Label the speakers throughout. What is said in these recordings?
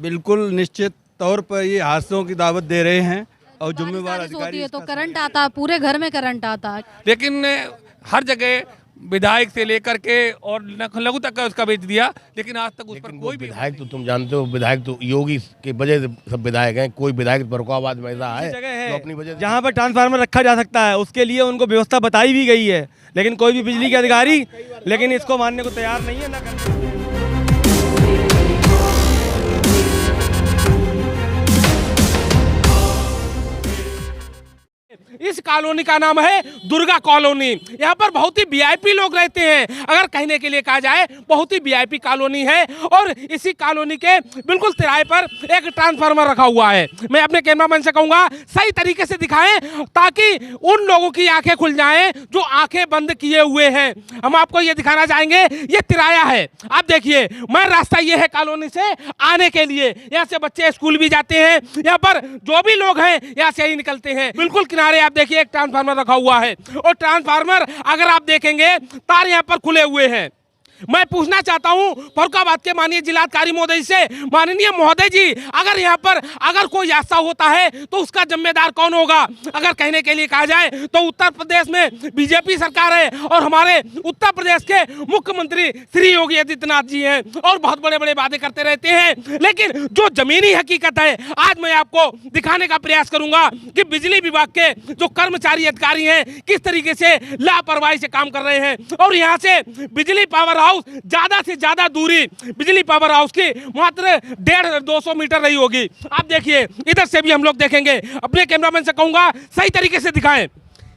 Speaker 1: बिल्कुल निश्चित तौर पर ये हादसों की दावत दे रहे हैं और जिम्मेवार
Speaker 2: बारिश होती
Speaker 1: अधिकारी
Speaker 2: है तो
Speaker 1: इसका
Speaker 2: करंट आता है, पूरे घर में करंट आता है।
Speaker 3: लेकिन हर जगह विधायक से लेकर के और लघु तक का उसका बेच दिया, लेकिन आज तक उस पर कोई भी
Speaker 4: विधायक तो तुम जानते हो, विधायक तो योगी की वजह से सब विधायक हैं। कोई विधायक फरुखाबाद में ऐसा है
Speaker 5: जगह है
Speaker 4: जो अपनी वजह से
Speaker 5: जहाँ पर ट्रांसफार्मर रखा जा सकता है, उसके लिए उनको व्यवस्था बताई भी गई है, लेकिन कोई भी बिजली के अधिकारी लेकिन इसको मानने को तैयार नहीं है। ना
Speaker 3: इस कॉलोनी का नाम है दुर्गा कॉलोनी। यहाँ पर बहुत ही वीआईपी लोग रहते हैं। अगर कहने के लिए कहा जाए बहुत ही वीआईपी कॉलोनी है और इसी कॉलोनी के बिल्कुल तिराहे पर एक ट्रांसफार्मर रखा हुआ है। मैं अपने कैमरामैन से कहूँगा सही तरीके से दिखाएं ताकि उन लोगों की आंखें खुल जाएं जो आंखें बंद किए हुए हैं। हम आपको ये दिखाना चाहेंगे, ये तिराया है, आप देखिए मैं रास्ता ये है कॉलोनी से आने के लिए। यहाँ से बच्चे स्कूल भी जाते हैं, यहाँ पर जो भी लोग हैं यहाँ से ही निकलते हैं। बिल्कुल किनारे आप देखिए एक ट्रांसफार्मर रखा हुआ है और ट्रांसफार्मर अगर आप देखेंगे तार यहाँ पर खुले हुए हैं। मैं पूछना चाहता हूं फरुखाबाद के माननीय जिलाधिकारी महोदय से, माननीय महोदय जी अगर यहाँ पर अगर कोई हादसा होता है तो उसका जिम्मेदार कौन होगा? अगर कहने के लिए कहा जाए तो उत्तर प्रदेश में बीजेपी सरकार है और हमारे उत्तर प्रदेश के मुख्यमंत्री श्री योगी आदित्यनाथ जी हैं और बहुत बड़े बड़े वादे करते रहते हैं, लेकिन जो जमीनी हकीकत है आज मैं आपको दिखाने का प्रयास करूंगा कि बिजली विभाग के जो कर्मचारी अधिकारी हैं किस तरीके से लापरवाही से काम कर रहे हैं। और यहाँ से बिजली पावर हाउस ज्यादा से ज्यादा दूरी बिजली पावर हाउस की मात्र 150-200 मीटर रही होगी। आप देखिए इधर से भी हम लोग देखेंगे। अपने कैमरामैन से कहूंगा सही तरीके से दिखाएं,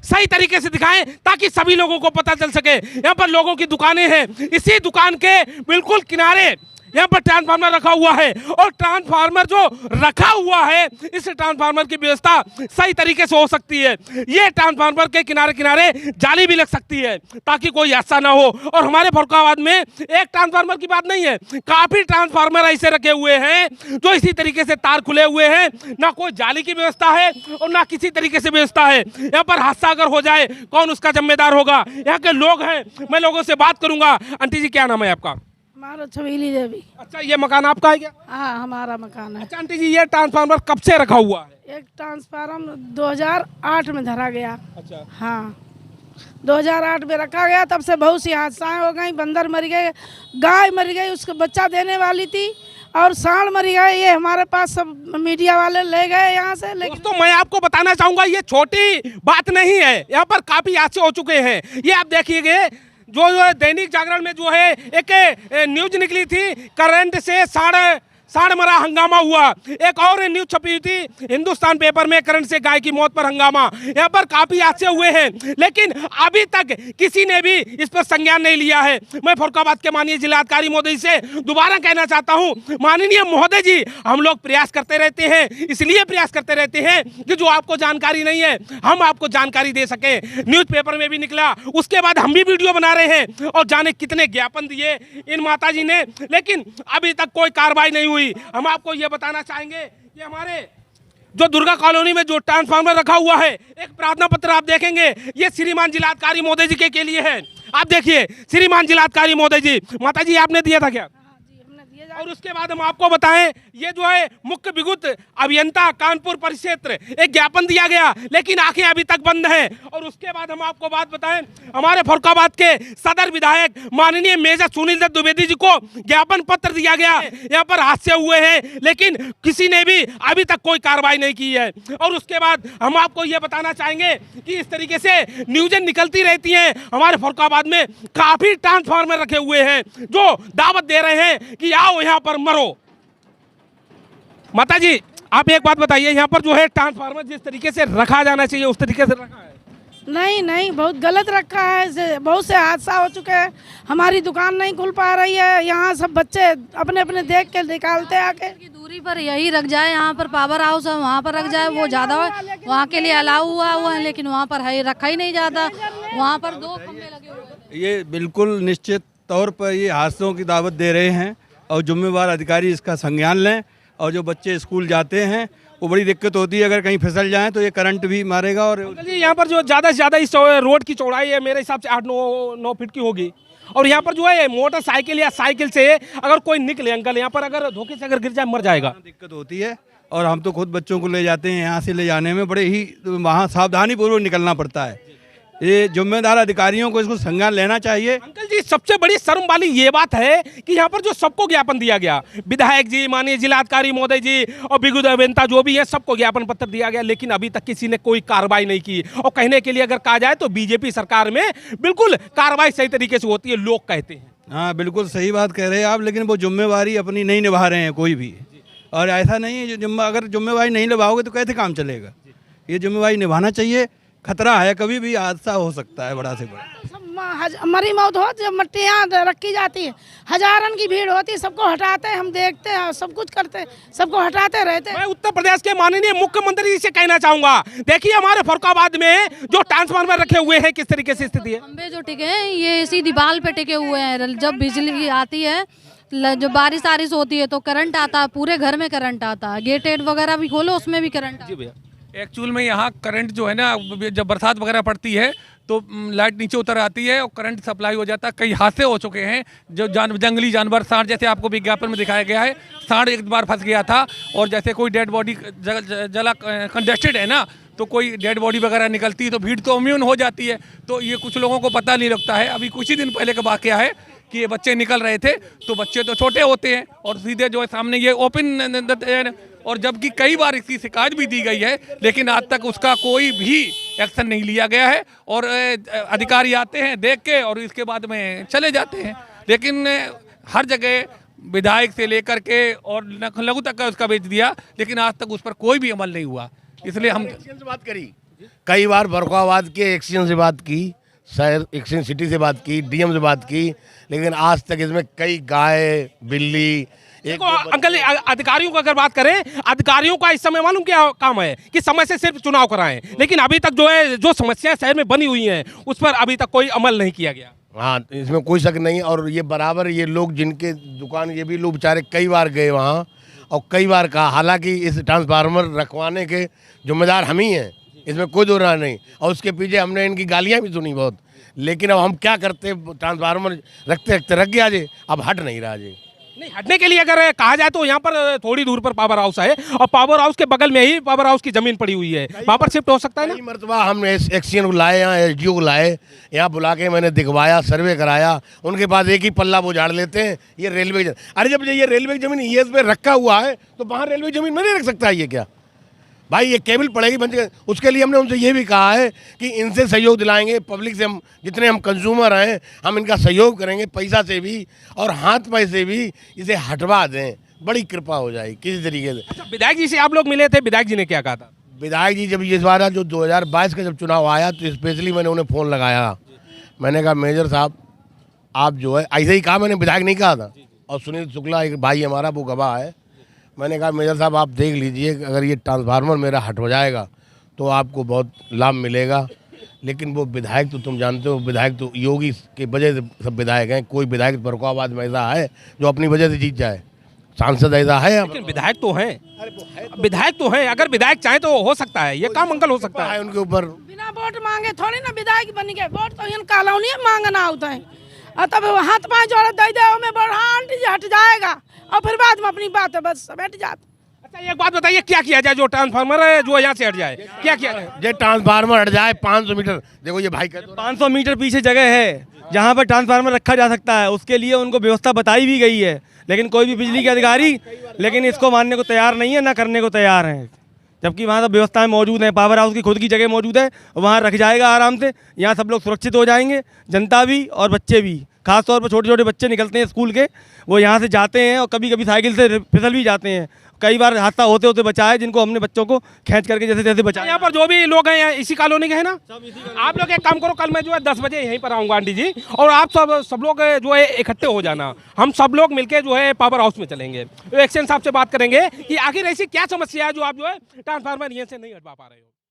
Speaker 3: सही तरीके से दिखाएं ताकि सभी लोगों को पता चल सके। यहाँ पर लोगों की दुकानें हैं, इसी दुकान के बिल्कुल किनारे यहाँ पर ट्रांसफार्मर रखा हुआ है और ट्रांसफार्मर जो रखा हुआ है इस ट्रांसफार्मर की व्यवस्था सही तरीके से हो सकती है। ये ट्रांसफार्मर के किनारे किनारे जाली भी लग सकती है ताकि कोई हादसा ना हो। और हमारे फरुखाबाद में एक ट्रांसफार्मर की बात नहीं है, काफी ट्रांसफार्मर ऐसे रखे हुए हैं जो इसी तरीके से तार खुले हुए हैं, ना कोई जाली की व्यवस्था है और ना किसी तरीके से व्यवस्था है। यहाँ पर हादसा अगर हो जाए कौन उसका जिम्मेदार होगा? यहाँ के लोग हैं, मैं लोगों से बात करूंगा। आंटी जी क्या नाम है आपका?
Speaker 6: हमारा छबीली देवी।
Speaker 3: अच्छा ये मकान आपका है क्या?
Speaker 6: हाँ हमारा मकान है।
Speaker 3: अच्छा आंटी जी ये ट्रांसफार्मर कब से रखा हुआ है?
Speaker 6: एक ट्रांसफार्मर 2008 में धरा गया।
Speaker 3: अच्छा
Speaker 6: हाँ 2008 में रखा गया, तब से बहुत सी हादसाएं हो गई। बंदर मर गए, गाय मर गई, उसको बच्चा देने वाली थी और सांड मर गए। ये हमारे पास सब मीडिया वाले ले गए यहाँ से। लेकिन
Speaker 3: दोस्तों मैं आपको बताना चाहूंगा ये छोटी बात नहीं है, यहाँ पर काफी हादसे हो चुके हैं। ये आप देखिए जो दैनिक जागरण में जो है एक न्यूज निकली थी, करंट से साढ़ मरा हंगामा हुआ। एक और न्यूज छपी हुई थी हिंदुस्तान पेपर में, करंट से गाय की मौत पर हंगामा। यहाँ पर काफी हादसे हुए हैं लेकिन अभी तक किसी ने भी इस पर संज्ञान नहीं लिया है। मैं फरुखाबाद के माननीय जिलाधिकारी महोदय से दोबारा कहना चाहता हूँ, माननीय महोदय जी हम लोग प्रयास करते रहते हैं, इसलिए प्रयास करते रहते हैं कि जो आपको जानकारी नहीं है हम आपको जानकारी दे सके। न्यूज पेपर में भी निकला, उसके बाद हम भी वीडियो बना रहे हैं और जाने कितने ज्ञापन दिए इन माता जी ने, लेकिन अभी तक कोई कार्रवाई नहीं हुई। हम आपको यह बताना चाहेंगे कि हमारे जो दुर्गा कॉलोनी में जो ट्रांसफार्मर रखा हुआ है, एक प्रार्थना पत्र आप देखेंगे ये श्रीमान जिलाधिकारी महोदय जी के लिए है। आप देखिए श्रीमान जिलाधिकारी महोदय जी, माता जी आपने दिया था क्या? और उसके बाद हम आपको बताएं ये जो है मुख्य विद्युत अभियंता कानपुर परिक्षेत्र एक ज्ञापन दिया गया लेकिन आंखें अभी तक बंद हैं। और उसके बाद हम आपको बात बताएं हमारे फरुखाबाद के सदर विधायक माननीय मेजर सुनील दत्त द्विवेदी जी को ज्ञापन पत्र दिया गया। यहाँ पर हादसे हुए हैं लेकिन किसी ने भी अभी तक कोई कार्रवाई नहीं की है। और उसके बाद हम आपको ये बताना चाहेंगे कि इस तरीके से न्यूज़ें निकलती रहती हैं। हमारे फरुखाबाद में काफी ट्रांसफार्मर रखे हुए हैं जो दावत दे रहे हैं कि आओ यहाँ पर मरो। माता जी आप एक बात बताइए, यहाँ पर जो है ट्रांसफार्मर जिस तरीके से रखा जाना चाहिए उस तरीके से रखा है?
Speaker 6: नहीं बहुत गलत रखा है। बहुत से हादसा हो चुके हैं, हमारी दुकान नहीं खुल पा रही है। यहाँ सब बच्चे अपने अपने देख के निकालते आके।
Speaker 2: की दूरी पर यही रख जाए, यहाँ पर पावर हाउस है वहाँ पर रख जाए, वो ज़्यादा वहाँ के लिए अलाउ हुआ है लेकिन वहाँ पर है रखा ही नहीं जाता। वहाँ पर 2 खंभे लगे हुए हैं।
Speaker 1: ये बिल्कुल निश्चित तौर पर ये हादसों की दावत दे रहे हैं और जिम्मेवार अधिकारी इसका संज्ञान लें। और जो बच्चे स्कूल जाते हैं वो बड़ी दिक्कत होती है, अगर कहीं फिसल जाएं तो ये करंट भी मारेगा। और
Speaker 3: यहाँ पर जो ज़्यादा से ज़्यादा इस रोड की चौड़ाई है मेरे हिसाब से 8-9 फीट की होगी और यहाँ पर जो है मोटरसाइकिल या साइकिल से अगर कोई निकले अंकल यहाँ पर अगर धोखे से अगर गिर जाए मर जाएगा।
Speaker 1: दिक्कत होती है और हम तो खुद बच्चों को ले जाते हैं, यहाँ से ले जाने में बड़े ही वहाँ सावधानी पूर्वक निकलना पड़ता है। ये जिम्मेदार अधिकारियों को इसको संज्ञान लेना चाहिए।
Speaker 3: अंकल जी सबसे बड़ी शर्म वाली ये बात है कि यहाँ पर जो सबको ज्ञापन दिया गया, विधायक जी, माननीय जिलाधिकारी महोदय जी और विद्युत अभियंता जो भी है सबको ज्ञापन पत्र दिया गया, लेकिन अभी तक किसी ने कोई कार्रवाई नहीं की। और कहने के लिए अगर कहा जाए तो बीजेपी सरकार में बिल्कुल कार्रवाई सही तरीके से होती है, लोग कहते हैं।
Speaker 1: हाँ बिल्कुल सही बात कह रहे हैं आप, लेकिन वो जिम्मेवारी अपनी नहीं निभा रहे हैं कोई भी। और ऐसा नहीं है अगर जिम्मेवारी नहीं निभाओगे तो कैसे काम चलेगा। ये जिम्मेवारी निभाना चाहिए। खतरा है, कभी भी हादसा हो सकता है बड़ा से बड़ा।
Speaker 6: मरी मौत हो जब मट्टियाँ रखी जाती है, हजारन की भीड़ होती है, सबको हटाते हैं, हम देखते हैं, सब कुछ करते हैं, सबको हटाते रहते हैं।
Speaker 3: मैं उत्तर प्रदेश के माननीय मुख्यमंत्री जी से कहना चाहूंगा, देखिए हमारे फरुखाबाद में जो ट्रांसफार्मर रखे हुए हैं किस तरीके से स्थिति है।
Speaker 2: खंबे जो टिके हैं ये इसी दीवार पे टिके हुए हैं। जब बिजली आती है, जो बारिश होती है तो करंट आता है, पूरे घर में करंट आता है। गेट वगैरह भी खोलो उसमें भी करंट आता है।
Speaker 7: एक्चुअल में यहाँ करंट जो है ना, जब बरसात वगैरह पड़ती है तो लाइट नीचे उतर आती है और करंट सप्लाई हो जाता है। कई हादसे हो चुके हैं। जो जंगली जानवर सांड, जैसे आपको विज्ञापन में दिखाया गया है, सांड एक बार फंस गया था। और जैसे कोई डेड बॉडी जला कंजेस्टेड है ना, तो कोई डेड बॉडी वगैरह निकलती है तो भीड़ तो इम्यून हो जाती है। तो ये कुछ लोगों को पता नहीं लगता है। अभी कुछ ही दिन पहले का वाकया है कि ये बच्चे निकल रहे थे, तो बच्चे तो छोटे होते हैं और सीधे जो है सामने ये ओपन, और जबकि कई बार इसकी शिकायत भी दी गई है, लेकिन आज तक उसका कोई भी एक्शन नहीं लिया गया है। और अधिकारी आते हैं देख के और इसके बाद में चले जाते हैं। लेकिन हर जगह विधायक से लेकर के और लघु तक का उसका बेच दिया, लेकिन आज तक उस पर कोई भी अमल नहीं हुआ। इसलिए हम
Speaker 4: एक्शन से बात करी, कई बार फरुखाबाद के एक्शन से बात की, शहर एक्शन सिटी से बात की, डीएम से बात की, लेकिन आज तक इसमें कई गाय, बिल्ली
Speaker 3: अंकल अधिकारियों को अगर बात करें, अधिकारियों का इस समय मालूम क्या काम है कि समय से सिर्फ चुनाव कराएं, लेकिन अभी तक जो है जो समस्याएं शहर में बनी हुई हैं उस पर अभी तक कोई अमल नहीं किया गया।
Speaker 4: हाँ, इसमें कोई शक नहीं। और ये बराबर ये लोग जिनके दुकान, ये भी लोग बेचारे कई बार गए वहाँ और कई बार कहा, हालांकि इस ट्रांसफार्मर रखवाने के जिम्मेदार हम ही हैं, इसमें कोई दो राय नहीं। और उसके पीछे हमने इनकी गालियाँ भी सुनी बहुत, लेकिन अब हम क्या करते, ट्रांसफार्मर रखते रखते रख गया जे, अब हट नहीं रहा जे।
Speaker 3: नहीं हटने के लिए अगर कहा जाए तो यहाँ पर थोड़ी दूर पर पावर हाउस है और पावर हाउस के बगल में ही पावर हाउस की जमीन पड़ी हुई है, वहाँ पर शिफ्ट हो सकता है ना।
Speaker 4: मरतबा हम एक्सीएन को लाए, यहाँ एसडीओ को लाए, यहाँ बुला के मैंने दिखवाया, सर्वे कराया, उनके पास एक ही पल्ला वो झाड़ लेते हैं, ये रेलवे। अरे जब ये रेलवे की जमीन ये पे रखा हुआ है तो वहाँ रेलवे जमीन में नहीं रख सकता ये क्या भाई, ये केबल पड़ेगी बन। उसके लिए हमने उनसे ये भी कहा है कि इनसे सहयोग दिलाएंगे, पब्लिक से हम जितने हम कंज्यूमर हैं हम इनका सहयोग करेंगे, पैसा से भी और हाथ पैसे भी इसे हटवा दें, बड़ी कृपा हो जाएगी किसी तरीके से।
Speaker 3: अच्छा, विधायक जी से आप लोग मिले थे, विधायक जी ने क्या कहा था?
Speaker 4: विधायक जी जब इस बार जो 2022 का जब चुनाव आया तो स्पेशली मैंने उन्हें फ़ोन लगाया, मैंने कहा मेजर साहब आप जो है, ऐसे ही कहा मैंने, विधायक नहीं कहा था। और सुनील शुक्ला एक भाई हमारा वो गवाह है, मैंने कहा मेजर साहब आप देख लीजिए, अगर ये ट्रांसफार्मर मेरा हट हो जाएगा तो आपको बहुत लाभ मिलेगा। लेकिन वो विधायक तो तुम जानते हो, विधायक तो योगी के वजह से सब विधायक हैं, कोई विधायक फरुखाबाद में ऐसा है जो अपनी वजह से जीत जाए, सांसद ऐसा है?
Speaker 3: लेकिन विधायक तो हैं, विधायक तो हैं, अगर विधायक चाहे तो हो सकता है, ये काम अंकल हो सकता है
Speaker 4: उनके ऊपर।
Speaker 6: बिना वोट मांगे थोड़ी ना विधायक बन गए, वोट तो इन कॉलोनी मांगना होता है। और तब हाथ पाँव जोड़ दे दे में बड़ा आंटी जी हट जाएगा और फिर बाद में अपनी बात है बस बैठ जाते।
Speaker 3: अच्छा एक बात बताइए, क्या किया जाए जो ट्रांसफार्मर है जो यहाँ से हट जाए, क्या किया जाए?
Speaker 4: ये ट्रांसफार्मर हट जाए 500 मीटर, देखो ये भाई
Speaker 5: 500 मीटर पीछे जगह है जहाँ पर ट्रांसफार्मर रखा जा सकता है, उसके लिए उनको व्यवस्था बताई भी गई है, लेकिन कोई भी बिजली के अधिकारी लेकिन इसको मानने को तैयार नहीं है, ना करने को तैयार हैं। जबकि वहाँ सब व्यवस्थाएं मौजूद हैं, पावर हाउस की खुद की जगह मौजूद है, वहाँ रख जाएगा आराम से, यहाँ सब लोग सुरक्षित हो जाएंगे, जनता भी और बच्चे भी। खासतौर पर छोटे छोटे बच्चे निकलते हैं स्कूल के, वो यहाँ से जाते हैं और कभी कभी साइकिल से फिसल भी जाते हैं। कई बार हादसा होते होते बचा है, जिनको हमने बच्चों को खींच करके जैसे जैसे बचाया।
Speaker 3: यहाँ पर जो भी लोग हैं इसी कॉलोनी के हैं ना, आप लोग एक काम करो, कल मैं जो है 10 बजे यहीं पर आऊँगा आंटी जी, और आप सब लोग जो है इकट्ठे हो जाना, हम सब लोग मिलके जो है पावर हाउस में चलेंगे, एक्शन साहब से बात करेंगे कि आखिर ऐसी क्या समस्या है जो आप जो है ट्रांसफार्मर यहाँ से नहीं हटवा पा रहे हो।